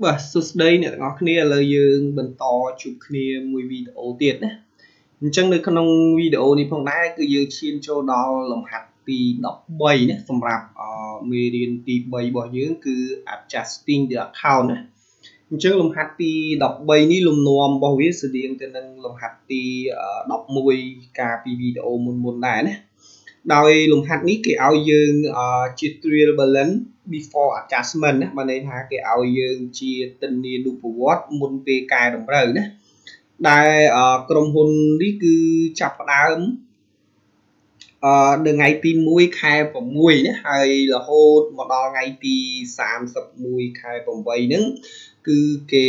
បាទសួស្តីអ្នកទាំងអស់គ្នាឥឡូវយើងបន្តជួបគ្នាមួយវីដេអូទៀតណាអញ្ចឹងនៅក្នុងវីដេអូនេះផងដែរគឺយើងឈានចូលដល់លំហាត់ទី13ណាសម្រាប់មេរៀនទី3របស់យើងគឺ adjusting the account ណាអញ្ចឹងលំហាត់ទី13នេះលំនាំរបស់វាស្តៀងទៅនឹងលំហាត់ទី11កាលពីវីដេអូមុនដែរណាដោយលំហាត់នេះគេឲ្យយើងជា trial balance before adjustment ណាបើន័យថាគេឲ្យយើងជាទិន្នានុប្រវត្តិមុនពេលកែតម្រូវណាដែលក្រុមហ៊ុននេះគឺចាប់ផ្ដើមនៅថ្ងៃទី1ខែ6ណាហើយរហូតមកដល់ថ្ងៃទី31ខែ8ហ្នឹងគឺគេ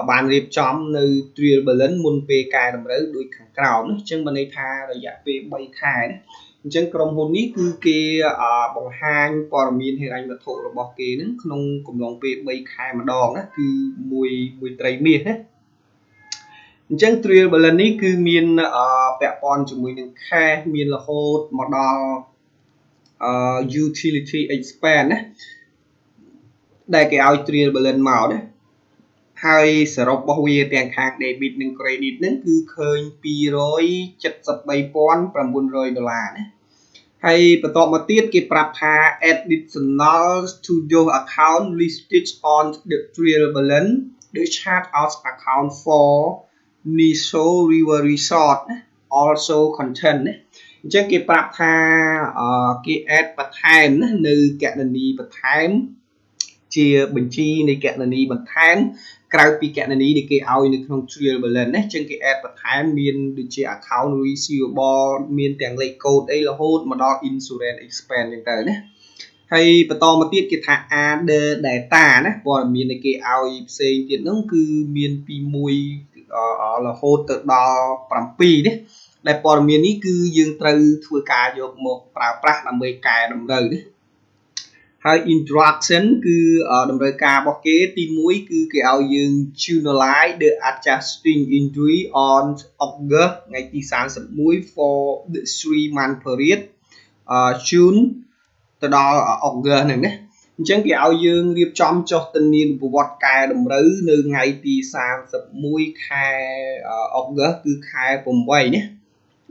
បានរៀបចំនៅ trial balance មុនពេលកែតម្រូវដូចខាងក្រោមណាអញ្ចឹងបើន័យថារយៈពេល3ខែណាអញ្ចឹងក្រុមហ៊ុននេះគឺគេបង្ហាញព័ត៌មានហិរញ្ញវត្ថុរបស់គេនឹងក្នុងកំឡុងពេល3ខែម្ដងណាគឺមួយត្រីមាសណាអញ្ចឹង trial balance នេះគឺមានពាក់ព័ន្ធជាមួយនឹង cash មានរហូតមកដល់utility expense ណាដែលគេឲ្យ trial balance មកណាហើយសរុបរបស់វាទាំងខាង debit និង credit ហ្នឹងគឺឃើញ$273,900ណាហើយបន្តមកទៀតគេប្រាប់ថា additional to your account listed on the trial balance the chart out account for Niso River Resort also content ណាអញ្ចឹងគេប្រាប់ថាគេ add បន្ថែមណានៅគណនីបន្ថែមជាបញ្ជីនៃគណនីបន្ថែមក្រៅពីគណនីដែលគេឲ្យនៅក្នុង trial balance ណាអញ្ចឹងគេ add បន្ថែមមានដូចជា account receivable មានទាំងលេខកូដអីរហូតមកដល់ insurance expense អញ្ចឹងទៅណាហើយបន្តមកទៀតគេថា other data ណាព័ត៌មានដែលគេឲ្យផ្សេងទៀតនោះគឺមានពី1រហូតទៅដល់7ណាដែលព័ត៌មាននេះគឺយើងត្រូវធ្វើការយកមកប្រើប្រាស់ដើម្បីកែតម្រូវណាហើយ instruction គឺតម្រូវការរបស់គេទី1គឺគេឲ្យយើង journalize the adjusting entry on August ថ្ងៃទី31 for the 3 month period June ទៅដល់ August ហ្នឹងណាអញ្ចឹងគេឲ្យយើងរៀបចំចុះទិន្នានុប្រវត្តិកែតម្រូវនៅថ្ងៃទី31ខែ August គឺខែ8ណា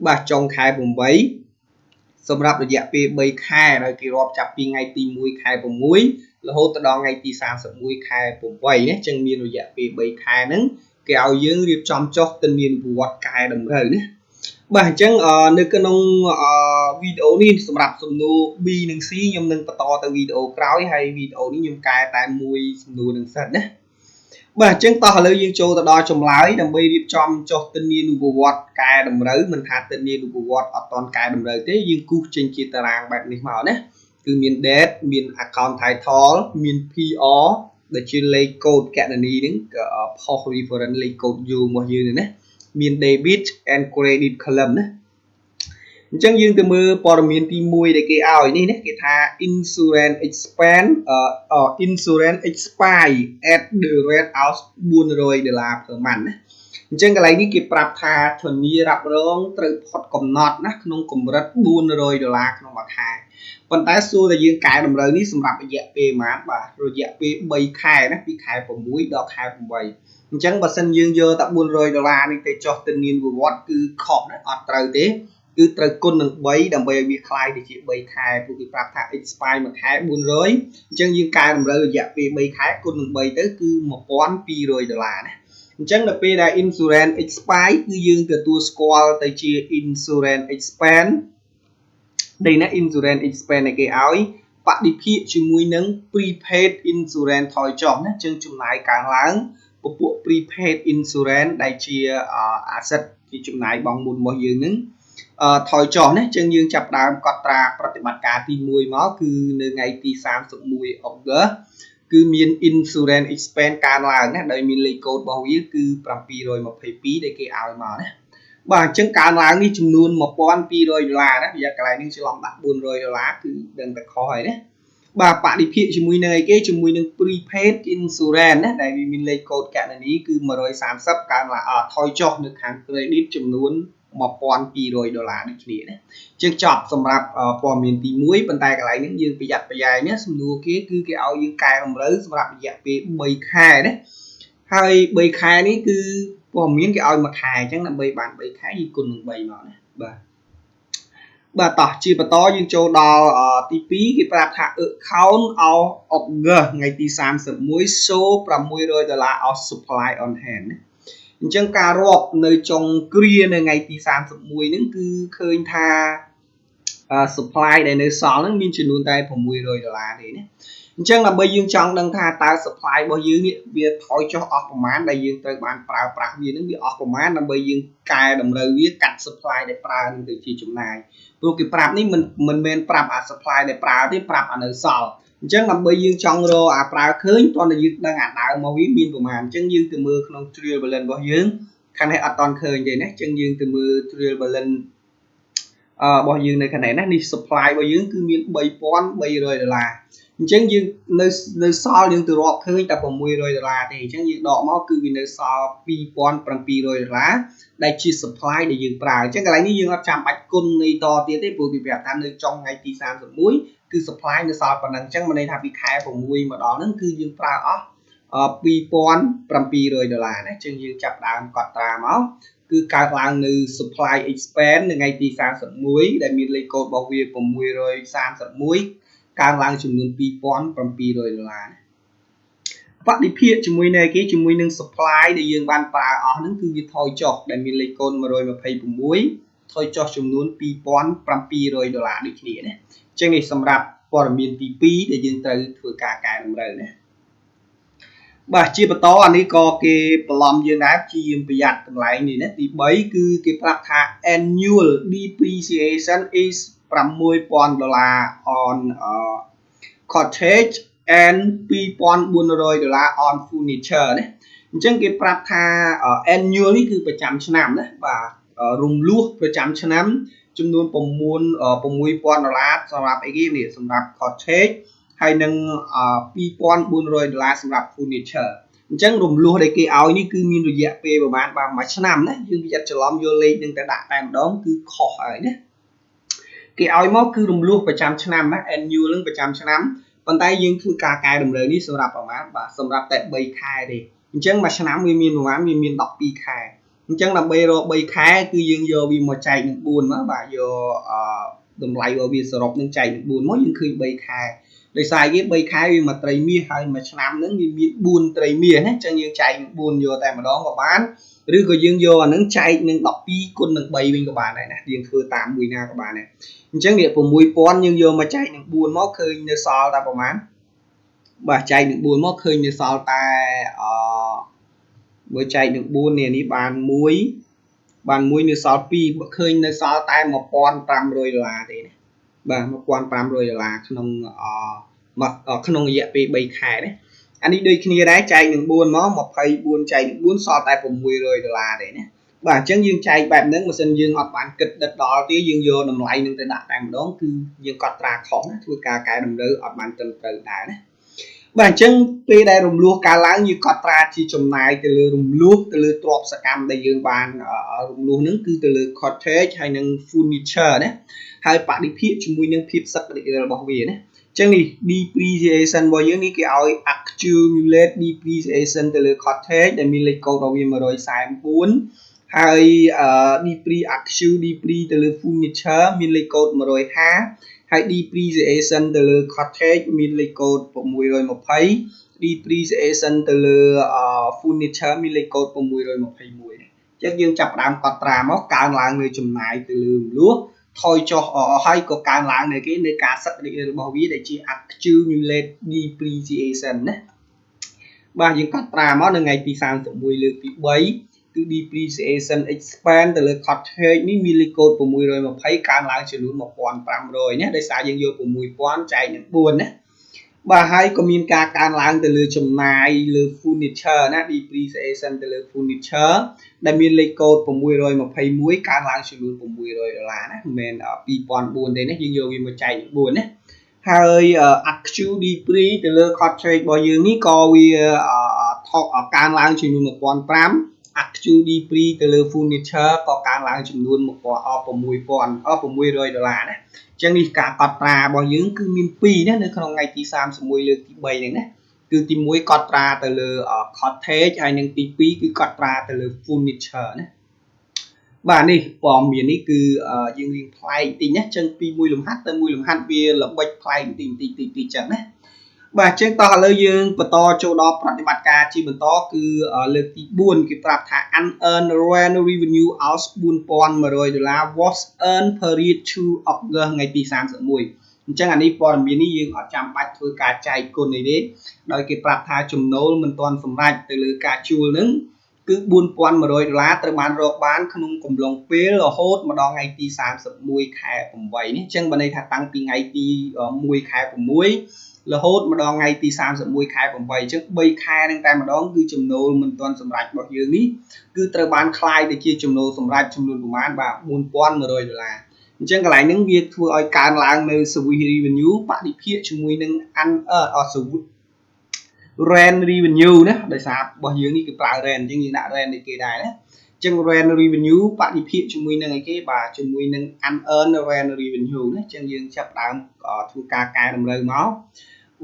បាទចុងខែ8សម្រាប់រយៈពេល3ខែហើយគេរាប់ចាប់ពីថ្ងៃទី1ខែ6រហូតដល់ថ្ងៃទី31ខែ8ណាអញ្ចឹងមានរយៈពេល3ខែហ្នឹងគេឲ្យយើងរៀបចំចុះទិន្នានុប្រវត្តិកែតម្រូវណាបាទអញ្ចឹងនៅក្នុងវីដេអូនេះសម្រាប់សំណួរ B និង C ខ្ញុំនឹងបន្តទៅវីដេអូក្រោយហើយវីដេអូនេះខ្ញុំកែតែមួយសំណួរនឹងសិនណាបាទអញ្ចឹងតោះឥឡូវយើងចូលទៅដល់ចម្លើយដើម្បីរៀបចំចុះទិន្នានុប្រវត្តិកែតម្រូវមិនថាទិន្នានុប្រវត្តិអត់តកែតម្រូវទេយើងគូសចេញជាតារាងបែបនេះមកណាគឺមាន date មាន account title មាន PR ដែលជាលេខកូដគណនីហ្នឹងក៏ post reference លេខកូដយូររបស់យើងណាមាន debit and credit column ណាអញ្ចឹងយើងទៅមើលព័ត៌មានទី1ដែលគេឲ្យនេះណាគេថា insurance expense insurance expire at the rate of $400 per month ណាអញ្ចឹងកន្លែងនេះគេប្រាប់ថាធានារ៉ាប់រងត្រូវផុតកំណត់ណាក្នុងកម្រិត$400ក្នុងមួយខែប៉ុន្តែសួរតែយើងកែតម្រូវនេះសម្រាប់រយៈពេលប៉ុន្មានបាទរយៈពេល3ខែណាពីខែ6ដល់ខែ8អញ្ចឹងបើសិនយើងយកតែ$400នេះទៅចុះទិន្នានុប្រវត្តិគឺខុសណាអត់ត្រូវទេគឺត្រូវគុណនឹង3ដើម្បីឲ្យវាคล้ายទៅជា3ខែពួកគេប្រាប់ថា expire មួយខែ$400អញ្ចឹងយើងកែតម្រូវរយៈពេល3ខែគុណនឹង3ទៅគឺ$1,200ណាអញ្ចឹងដល់ពេលដែល insurance expire គឺយើងទទួលស្គាល់ទៅជា insurance expense ដែលណា insurance expense ដែលគេឲ្យបដិភាគជាមួយនឹង prepaid insurance ថយចុះណាអញ្ចឹងចំណាយកើនឡើងពពួក prepaid insurance ដែលជា asset ជាចំណាយបង់មុនរបស់យើងនឹងថយចុះណាអញ្ចឹងយើងចាប់ផ្ដើមកត់ត្រាប្រតិបត្តិការទី1មកគឺនៅថ្ងៃទី31 August គឺមាន insurance expense កើនឡើងណាដោយមានលេខកូដរបស់វាគឺ722ដែលគេឲ្យមកណាបាទអញ្ចឹងកើនឡើងនេះចំនួន$1,200ណារយៈកន្លែងនេះច្រឡំដាក់$400គឺដឹងតែខុសហើយណាបាទបដិភាគជាមួយនឹងអីគេជាមួយនឹង prepaid insurance ណាដែលវាមានលេខកូដគណនីគឺ130កើនឡើងថយចុះនៅខាង credit ចំនួន $1,200 ដូចគ្នាណាជាងចប់សម្រាប់ព័ត៌មានទី1ប៉ុន្តែកន្លែងនេះយើងប្រយ័ត្នប្រយែងណាសំណួរគេគឺគេឲ្យយើងកែតម្រូវសម្រាប់រយៈពេល3ខែណាហើយ3ខែនេះគឺព័ត៌មានគេឲ្យ1ខែអញ្ចឹងដើម្បីបាន3ខែយើងគុណនឹង3មកណាបាទតោះជាបន្តយើងចូលដល់ទី2គេប្រាប់ថា account of August ថ្ងៃទី31 show $600 of supply on hand អញ្ចឹងការរាប់នៅចុងគ្រានៅថ្ងៃទី31ហ្នឹងគឺឃើញថា supply ដែលនៅសល់ហ្នឹងមានចំនួនតែ$600ទេណាអញ្ចឹងដើម្បីយើងចង់ដឹងថាតើ supply របស់យើងនេះវាថយចុះអស់ប្រមាណដែលយើងត្រូវបានប្រើប្រាស់វានឹងវាអស់ប្រមាណដើម្បីយើងកែតម្រូវវាកាត់ supply ដែលប្រើនឹងទៅជាចំណាយព្រោះគេប្រាប់នេះមិនមែនប្រាប់អា supply ដែលប្រើទេប្រាប់អានៅសល់អញ្ចឹងដើម្បីយើងចង់រកអាប្រើឃើញតោះតែយើងដឹងអាដើមមកវាមានប្រមាណអញ្ចឹងយើងទៅមើលក្នុង trial balance របស់យើងខាងនេះអត់តន់ឃើញទេណាអញ្ចឹងយើងទៅមើល trial balance របស់យើងនៅខាងនេះណានេះ supply របស់យើងគឺមាន$3,300អញ្ចឹងយើងនៅសល់យើងទៅរាប់ឃើញតែ$600ទេអញ្ចឹងយើងដកមកគឺវានៅសល់$2,700ដែលជា supply ដែលយើងប្រើអញ្ចឹងកន្លែងនេះយើងអត់ចាំបាច់គុណនៃតទៀតទេព្រោះគេប្រាប់ថានៅចុងថ្ងៃទី31គឺ supply នៅសល់ប៉ុណ្ណឹងអញ្ចឹងមានន័យថាពីខែ6មកដល់ហ្នឹងគឺយើងប្រើអស់$2,700ណាអញ្ចឹងយើងចាប់ដើមកត់ត្រាមកគឺកើតឡើងនៅ supply expand នៅថ្ងៃទី31ដែលមានលេខកូដរបស់វា631កើនឡើងចំនួន$2,700បរិភាគជាមួយនៅគេជាមួយនឹង supply ដែលយើងបានប្រើអស់ហ្នឹងគឺវាថយចុះដែលមានលេខកូដ126ថយចុះចំនួន$2,700ដូចគ្នាណាអញ្ចឹងនេះសម្រាប់ព័ត៌មានទី2ដែលយើងត្រូវធ្វើការកែតម្រូវណាបាទជាបន្តអានេះក៏គេបន្លំយើងដែរជាប្រយ័ត្នកន្លែងនេះណាទី3គឺគេប្រាប់ថា annual depreciation is $6,000 on cottage and $2,400 on furniture ណាអញ្ចឹងគេប្រាប់ថា annual នេះគឺប្រចាំឆ្នាំណាបាទរំលោះប្រចាំឆ្នាំចំនួន$6,000សម្រាប់អីគេនេះសម្រាប់ cottage ហើយនឹង$2,400សម្រាប់ furniture អញ្ចឹងរំលោះដែលគេឲ្យនេះគឺមានរយៈពេលប្រហែលបាទមួយឆ្នាំណាយើងប្រយ័ត្នច្រឡំយកលេខនឹងទៅដាក់តែម្ដងគឺខុសហើយណាគេឲ្យមកគឺរំលោះប្រចាំឆ្នាំណា annual នឹងប្រចាំឆ្នាំប៉ុន្តែយើងធ្វើការកែតម្រូវនេះសម្រាប់ប្រហែលបាទសម្រាប់តែ3ខែទេអញ្ចឹងមួយឆ្នាំវាមានប្រហែលវាមាន12ខែអញ្ចឹងដើម្បីរក3ខែគឺយើងយកវាមកចែកនឹង4មកបាទយកតម្លៃរបស់វាសរុបនឹងចែកនឹង4មកយើងឃើញ3ខែដោយសារគេ3ខែវាមកត្រីមាសហើយមួយឆ្នាំហ្នឹងវាមាន4ត្រីមាសណាអញ្ចឹងយើងចែកនឹង4យកតែម្ដងក៏បានឬក៏យើងយកអាហ្នឹងចែកនឹង12គុណនឹង3វិញក៏បានដែរណាយើងធ្វើតាមមួយណាក៏បានដែរអញ្ចឹងវា$6,000យើងយកមកចែកនឹង4មកឃើញនៅសល់តែប្រហែលបាទចែកនឹង4មកឃើញនៅសល់តែបើចែកនឹង4នេះបាន1នៅសល់2ឃើញនៅសល់តែ$1,500ទេណាបាទ$1,500ក្នុងរយៈពេល3ខែណាអានេះដូចគ្នាដែរចែកនឹង4មក24ចែកនឹង4សល់តែ$600ទេណាបាទអញ្ចឹងយើងចែកបែបហ្នឹងបើសិនយើងអត់បានគិតដិតដល់ទេយើងយកតម្លៃនឹងទៅដាក់តែម្ដងគឺយើងកត់ត្រាខុសណាធ្វើការកែតម្រូវអត់បានត្រឹមត្រូវដែរណាបាទអញ្ចឹងពេលដែលរំលោះកើតឡើងយើងកត់ត្រាជាចំណាយទៅលើរំលោះទៅលើទ្រព្យសកម្មដែលយើងបានរំលោះហ្នឹងគឺទៅលើ cottage ហើយនិង furniture ណាហើយបរិភាគជាមួយនឹងភាពសក្តិរបស់វាណាអញ្ចឹងនេះ depreciation របស់យើងនេះគេឲ្យ accumulate depreciation ទៅលើ cottage ដែលមានលេខកូដរបស់វា144ហើយdepre ទៅលើ furniture មានលេខកូដ150ហើយ depreciation ទៅលើ cottage មានលេខកូដ620 depreciation ទៅលើ furniture មានលេខកូដ621អញ្ចឹងយើងចាប់ផ្ដើមកត់ត្រាមកកើនឡើងនៅចំណាយទៅលើរំលោះថយចុះហើយក៏កើនឡើងនៅគេនៅការសក្តិរបស់វាដែលជា accumulate depreciation ណាបាទយើងកត់ត្រាមកនៅថ្ងៃទី31លើកទី3គឺ depreciation expand ទៅលើ cottage នេះមានលេខកូដ620កើនឡើងចំនួន$1,500ណាដោយសារយើងយក$6,000ចែកនឹង4ណាបាទហើយក៏មានការកើនឡើងទៅលើចំណាយលើ furniture ណា depreciation ទៅលើ furniture ដែលមានលេខកូដ621កើនឡើងចំនួន$600ណាមិនមែន$2,400ទេណាយើងយកវាមកចែកនឹង4ណាហើយ actual depre ទៅលើ cottage របស់យើងនេះក៏វាថោកកើនឡើងចំនួន$1,500 actually free ទៅលើ furniture ក៏កើនឡើងចំនួន$6,600 ណាអញ្ចឹងនេះការកត់ត្រារបស់យើងគឺមាន2ណានៅក្នុងថ្ងៃទី31លើកទី3ហ្នឹងណាគឺទី1កត់ត្រាទៅលើ cottage ហើយនិងទី2គឺកត់ត្រាទៅលើ furniture ណាបាទនេះព័ត៌មាននេះគឺយើងរៀងប្លែកតិចណាអញ្ចឹងពីមួយលំហាត់ទៅមួយលំហាត់វាល្បិចប្លែកតិចអញ្ចឹងណាបាទអញ្ចឹងតោះឥឡូវយើងបន្តចូលដល់ប្រតិបត្តិការជាបន្តគឺលើកទី4គេប្រាប់ថា unearned rent revenue out $4,100 was earned period to August ថ្ងៃទី31អញ្ចឹងអានេះព័ត៌មាននេះយើងអត់ចាំបាច់ធ្វើការចែកគុណអីទេដោយគេប្រាប់ថាចំណូលមិនទាន់សម្រេចទៅលើការជួលហ្នឹងគឺ$4,100ត្រូវបានរកបានក្នុងកំឡុងពេលរហូតមកដល់ថ្ងៃទី31ខែ8នេះអញ្ចឹងបើន័យថាតាំងពីថ្ងៃទី1ខែ6រហូតមកដល់ថ្ងៃទី31ខែ8អញ្ចឹង3ខែហ្នឹងតែម្ដងគឺចំណូលមិនទាន់សម្រេចរបស់យើងនេះគឺត្រូវបានคลายទៅជាចំណូលសម្រេចចំនួនប្រមាណបាទ$4,100អញ្ចឹងកន្លែងហ្នឹងវាធ្វើឲ្យកើនឡើងនៅ service revenue បរិភាគជាមួយនឹង rent revenue ណាដោយសាររបស់យើងនេះគឺប្រើ rent អញ្ចឹងយើងដាក់ rent នេះគេដែរណាអញ្ចឹង rent revenue បរិភាគជាមួយនឹងអីគេបាទជាមួយនឹង unearned rent revenue ណាអញ្ចឹងយើងចាប់ដើមធ្វើការកែតម្រូវមក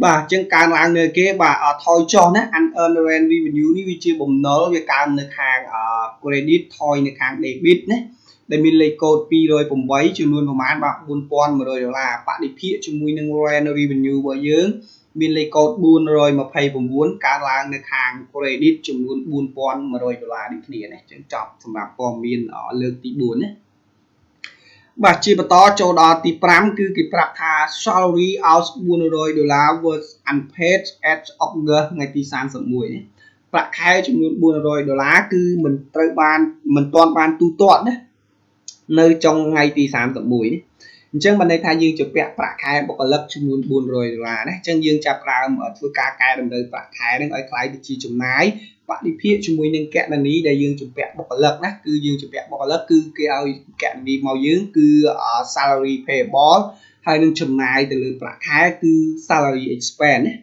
បាទអញ្ចឹងកើនឡើងនៅគេបាទថយចុះណា unearned rent revenue នេះវាជាបំណុលវាកើននៅខាង credit ថយនៅខាង debit ណាដែលមានលេខកូដ208ចំនួនប្រមាណបាទ$4,100បរិភាគជាមួយនឹង rent revenue របស់យើងមានលេខកូដ429កើនឡើងនៅខាង credit ចំនួន$4,100ដូចគ្នាណាអញ្ចឹងចប់សម្រាប់ព័ត៌មានលើកទី4ណាបាទជាបន្តចូលដល់ទី5គឺគេប្រាប់ថា salary out $400 was unpaid at August ថ្ងៃទី31ណាប្រាក់ខែចំនួន$400គឺមិនទាន់បានទូទាត់ណានៅចុងថ្ងៃទី31នេះអញ្ចឹងបានន័យថាយើងជពាក់ប្រាក់ខែបុគ្គលិកចំនួន$400ណាអញ្ចឹងយើងចាប់ផ្ដើមធ្វើការកែតម្រូវប្រាក់ខែនឹងឲ្យคล้ายទៅជាចំណាយបរិភាគជាមួយនឹងគណនីដែលយើងជពាក់បុគ្គលិកណាគឺយើងជពាក់បុគ្គលិកគឺគេឲ្យគណនីមកយើងគឺ salary payable ហើយនឹងចំណាយទៅលើប្រាក់ខែគឺ salary expense ណា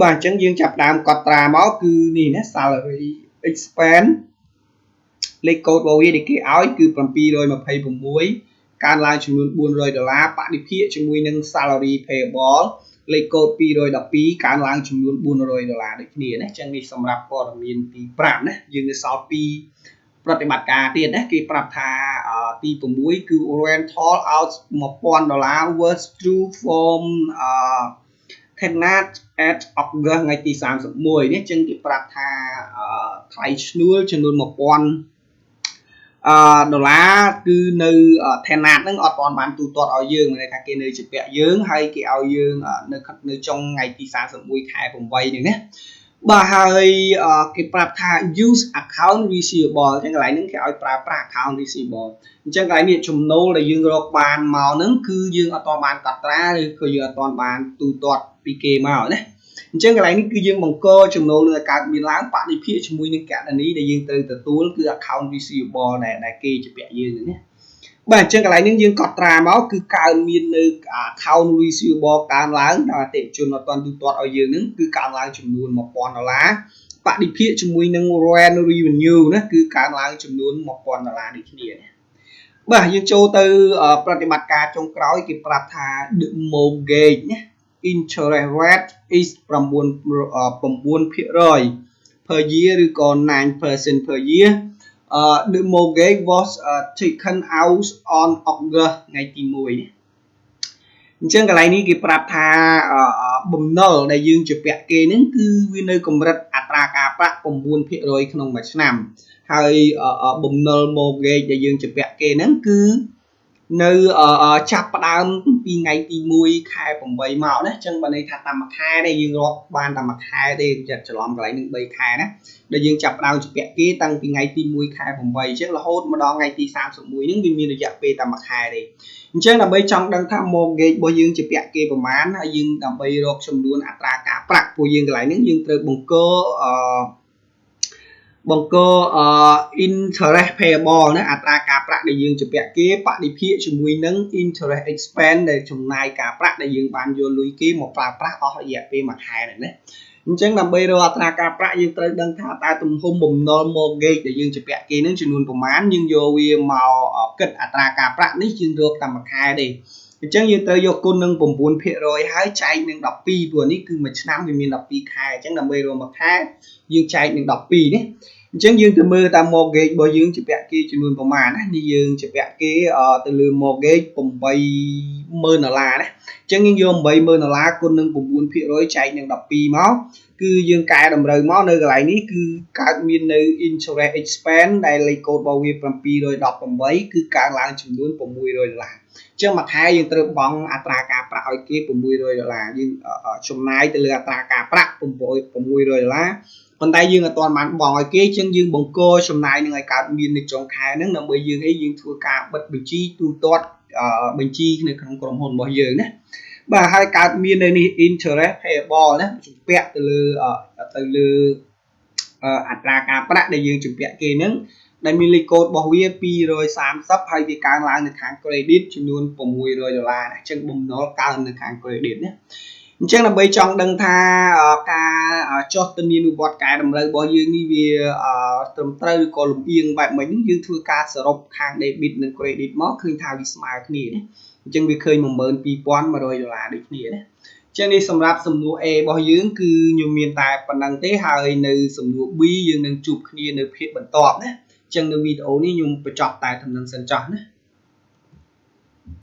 បាទអញ្ចឹងយើងចាប់ផ្ដើមកត់ត្រាមកគឺនេះណា salary expenseលេខកូដរបស់វាដែលគេឲ្យគឺ726កើនឡើងចំនួន$400បរិភាគជាមួយនឹង salary payable លេខកូដ212កើនឡើងចំនួន$400ដូចគ្នាណាអញ្ចឹងនេះសម្រាប់ព័ត៌មានទី5ណាយើងនៅសល់2ប្រតិបត្តិការទៀតណាគេប្រាប់ថាទី6គឺ rental out $1,000 was due from tenant at August ថ្ងៃទី31នេះអញ្ចឹងគេប្រាប់ថាថ្លៃឈ្នួលចំនួន$1,000គឺនៅ tenant ហ្នឹងអត់បានទូទាត់ឲ្យយើងមានន័យថាគេនៅជពាក់យើងហើយគេឲ្យយើងនៅចុងថ្ងៃទី31ខែ8នេះណាបាទហើយគេប្រាប់ថា use account receivable អញ្ចឹងកន្លែងហ្នឹងគេឲ្យប្រើប្រាស់ account receivable អញ្ចឹងកន្លែងនេះចំណូលដែលយើងរកបានមកហ្នឹងគឺយើងអត់ទាន់បានកត់ត្រាឬក៏យើងអត់ទាន់បានទូទាត់ពីគេមកណាអញ្ចឹងកន្លែងនេះគឺយើងបង្កចំណូលនឹងឲ្យកើតមានឡើងបរិភាគជាមួយនឹងគណនីដែលយើងត្រូវទទួលគឺ account receivable ដែលគេជពាក់យើងនេះណាបាទអញ្ចឹងកន្លែងនេះយើងកត់ត្រាមកគឺកើតមាននៅ account receivable កើនឡើងដល់អតិថិជនអត់ទាន់ទូទាត់ឲ្យយើងហ្នឹងគឺកើនឡើងចំនួន$1,000បរិភាគជាមួយនឹង rent revenue ណាគឺកើនឡើងចំនួន$1,000ដូចគ្នាណាបាទយើងចូលទៅប្រតិបត្តិការចុងក្រោយគេប្រាប់ថា the mortgage ណាinterest rate is 9% per year ឬក៏ 9% per year the mortgage was taken out on August ថ្ងៃទី1នេះអញ្ចឹងកន្លែងនេះគេប្រាប់ថាបំណុលដែលយើងជពាក់គេហ្នឹងគឺវានៅកម្រិតអត្រាការប្រាក់ 9% ក្នុងមួយឆ្នាំហើយបំណុល mortgage ដែលយើងជពាក់គេហ្នឹងគឺនៅចាប់ផ្ដើមពីថ្ងៃទី1ខែ8មកណាអញ្ចឹងបើន័យថាតាមមួយខែនេះយើងរកបានតែមួយខែទេចិត្តច្រឡំកន្លែងនឹង3ខែណាដែលយើងចាប់ផ្ដើមជពាក់គេតាំងពីថ្ងៃទី1ខែ8អញ្ចឹងរហូតមកដល់ថ្ងៃទី31ហ្នឹងវាមានរយៈពេលតែមួយខែទេអញ្ចឹងដើម្បីចង់ដឹងថា mortgage របស់យើងជពាក់គេប្រមាណហើយយើងដើម្បីរកចំនួនអត្រាការប្រាក់ពួកយើងកន្លែងហ្នឹងយើងត្រូវបង្ក បង្ក interest payable ណាអត្រាការប្រាក់ដែលយើងជំពាក់គេបរិភាគជាមួយនឹង interest expense ដែលចំណាយការប្រាក់ដែលយើងបានយកលុយគេមកប្រើប្រាស់អស់រយៈពេលមួយខែហ្នឹងណាអញ្ចឹងដើម្បីរកអត្រាការប្រាក់យើងត្រូវដឹងថាតើទំហំបំណុល mortgage ដែលយើងជំពាក់គេនឹងចំនួនប្រមាណយើងយកវាមកគិតអត្រាការប្រាក់នេះយើងរកតាមមួយខែទេអញ្ចឹងយើងត្រូវយកគុណនឹង 9% ហើយចែកនឹង 12 ព្រោះនេះគឺមួយឆ្នាំវាមាន 12 ខែអញ្ចឹងដើម្បីរកមួយខែយើងចែកនឹង 12 នេះអញ្ចឹងយើងទៅមើលតាម mortgage របស់យើងជំពាក់គេចំនួនប្រមាណណានេះយើងជំពាក់គេទៅលើ mortgage $80,000ណាអញ្ចឹងយើងយក$80,000គុណនឹង 9% ចែកនឹង 12 មកគឺយើងកែតម្រូវមកនៅកន្លែងនេះគឺកើតមាននៅ interest expense ដែលលេខកូដរបស់វា718គឺកើនឡើងចំនួន$600ចឹងមួយខែយើងត្រូវបង់អត្រាការប្រាក់ឲ្យគេ$600យើងចំណាយទៅលើអត្រាការប្រាក់$600ប៉ុន្តែយើងអត់ទាន់បានបង់ឲ្យគេចឹងយើងបង្កចំណាយនឹងឲ្យកើតមាននៅចុងខែហ្នឹងដើម្បីយើងធ្វើការបិទបញ្ជីទូទាត់បញ្ជីនៅក្នុងក្រុមហ៊ុនរបស់យើងណាបាទហើយកើតមាននៅនេះ interest payable ណាជំពាក់ទៅលើអត្រាការប្រាក់ដែលយើងជំពាក់គេហ្នឹងដែលមានលេខកូដរបស់វា230ហើយវាកើនឡើងនៅខាង credit ចំនួន$600ណាអញ្ចឹងបំណុលកើននៅខាង credit ណាអញ្ចឹងដើម្បីចង់ដឹងថាការចុះធានានុវត្តកែតម្រូវរបស់យើងនេះវាត្រឹមត្រូវឬក៏លំអៀងបែបម៉េចយើងធ្វើការសរុបខាង debit និង credit មកឃើញថាវាស្មើគ្នាណាអញ្ចឹងវាឃើញ$12,100ដូចគ្នាណាចឹងនេះសម្រាប់សំណួរ A របស់យើងគឺខ្ញុំមានតែប៉ុណ្្នឹងទេហើយនៅសំណួរ B យើងនឹងជួបគ្នានៅភាគបន្ទាប់ណាចឹងនៅវីដេអូនេះខ្ញុំបញ្ចប់តែដំណឹងសិនចោះណា